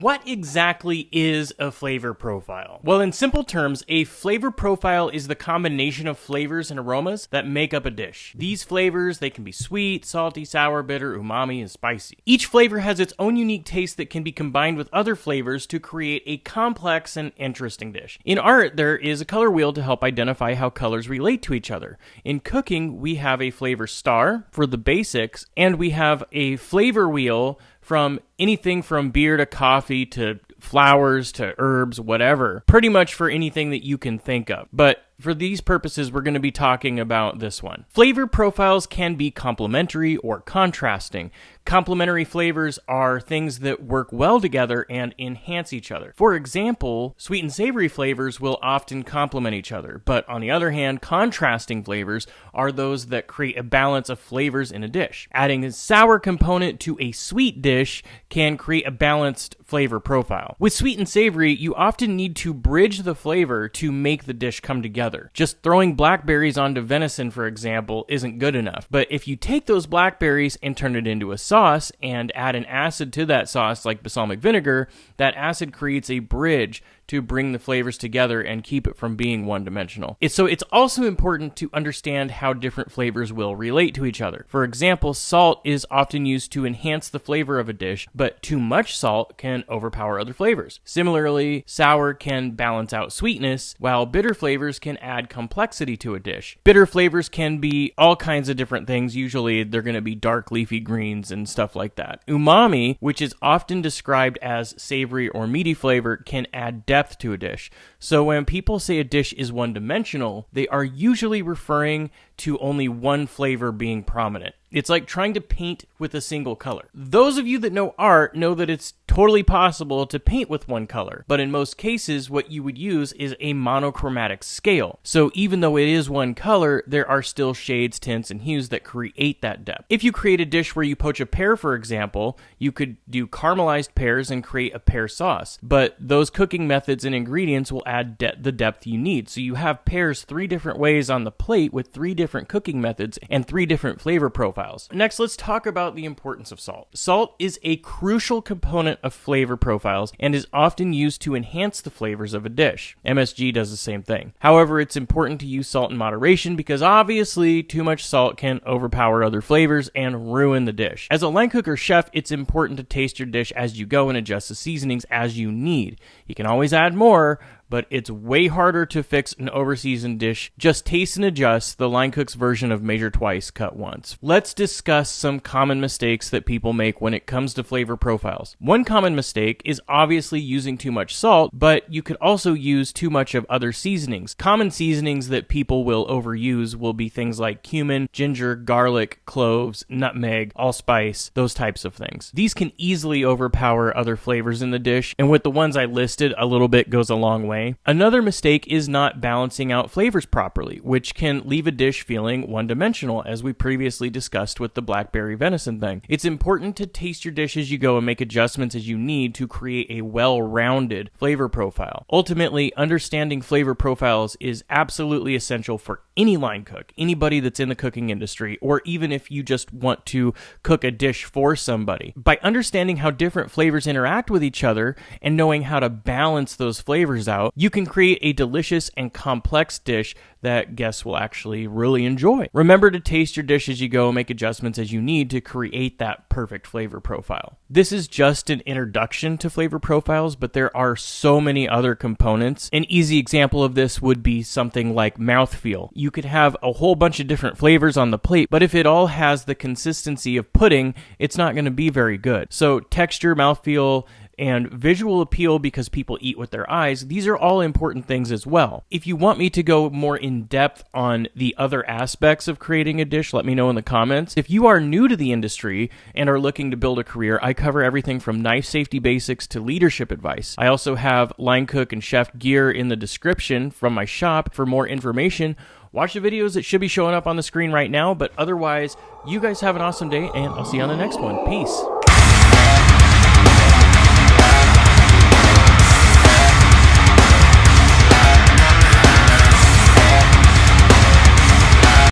What exactly is a flavor profile? Well, in simple terms, a flavor profile is the combination of flavors and aromas that make up a dish. These flavors, they can be sweet, salty, sour, bitter, umami, and spicy. Each flavor has its own unique taste that can be combined with other flavors to create a complex and interesting dish. In art, there is a color wheel to help identify how colors relate to each other. In cooking, we have a flavor star for the basics, and we have a flavor wheel from anything from beer to coffee to flowers to herbs, whatever. Pretty much for anything that you can think of. But for these purposes, we're going to be talking about this one. Flavor profiles can be complementary or contrasting. Complementary flavors are things that work well together and enhance each other. For example, sweet and savory flavors will often complement each other, but on the other hand, contrasting flavors are those that create a balance of flavors in a dish. Adding a sour component to a sweet dish can create a balanced flavor profile. With sweet and savory, you often need to bridge the flavor to make the dish come together. Just throwing blackberries onto venison, for example, isn't good enough. But if you take those blackberries and turn it into a sauce and add an acid to that sauce like balsamic vinegar, that acid creates a bridge to bring the flavors together and keep it from being one-dimensional. So it's also important to understand how different flavors will relate to each other. For example, salt is often used to enhance the flavor of a dish, but too much salt can overpower other flavors. Similarly, sour can balance out sweetness, while bitter flavors can add complexity to a dish. Bitter flavors can be all kinds of different things. Usually they're going to be dark leafy greens and stuff like that. Umami, which is often described as savory or meaty flavor, can add depth to a dish. So when people say a dish is one-dimensional, they are usually referring to only one flavor being prominent. It's like trying to paint with a single color. Those of you that know art know that it's totally possible to paint with one color, but in most cases, what you would use is a monochromatic scale. So even though it is one color, there are still shades, tints, and hues that create that depth. If you create a dish where you poach a pear, for example, you could do caramelized pears and create a pear sauce, but those cooking methods and ingredients will add the depth you need. So you have pears 3 different ways on the plate with 3 different cooking methods and 3 different flavor profiles. Next, let's talk about the importance of salt. Salt is a crucial component of flavor profiles and is often used to enhance the flavors of a dish. MSG does the same thing. However, it's important to use salt in moderation because obviously too much salt can overpower other flavors and ruin the dish. As a line cook or chef, it's important to taste your dish as you go and adjust the seasonings as you need. You can always add more, but it's way harder to fix an overseasoned dish. Just taste and adjust, the line cook's version of measure twice, cut once. Let's discuss some common mistakes that people make when it comes to flavor profiles. One common mistake is obviously using too much salt, but you could also use too much of other seasonings. Common seasonings that people will overuse will be things like cumin, ginger, garlic, cloves, nutmeg, allspice, those types of things. These can easily overpower other flavors in the dish, and with the ones I listed, a little bit goes a long way. Another mistake is not balancing out flavors properly, which can leave a dish feeling one-dimensional, as we previously discussed with the blackberry venison thing. It's important to taste your dish as you go and make adjustments as you need to create a well-rounded flavor profile. Ultimately, understanding flavor profiles is absolutely essential for any line cook, anybody that's in the cooking industry, or even if you just want to cook a dish for somebody. By understanding how different flavors interact with each other and knowing how to balance those flavors out, you can create a delicious and complex dish that guests will actually really enjoy. Remember to taste your dish as you go and make adjustments as you need to create that perfect flavor profile. This is just an introduction to flavor profiles, but there are so many other components. An easy example of this would be something like mouthfeel. You could have a whole bunch of different flavors on the plate, but if it all has the consistency of pudding, it's not going to be very good. So texture, mouthfeel, and visual appeal, because people eat with their eyes, these are all important things as well. If you want me to go more in depth on the other aspects of creating a dish, let me know in the comments. If you are new to the industry and are looking to build a career, I cover everything from knife safety basics to leadership advice. I also have line cook and chef gear in the description from my shop for more information. Watch the videos that should be showing up on the screen right now, but otherwise, you guys have an awesome day, and I'll see you on the next one. Peace.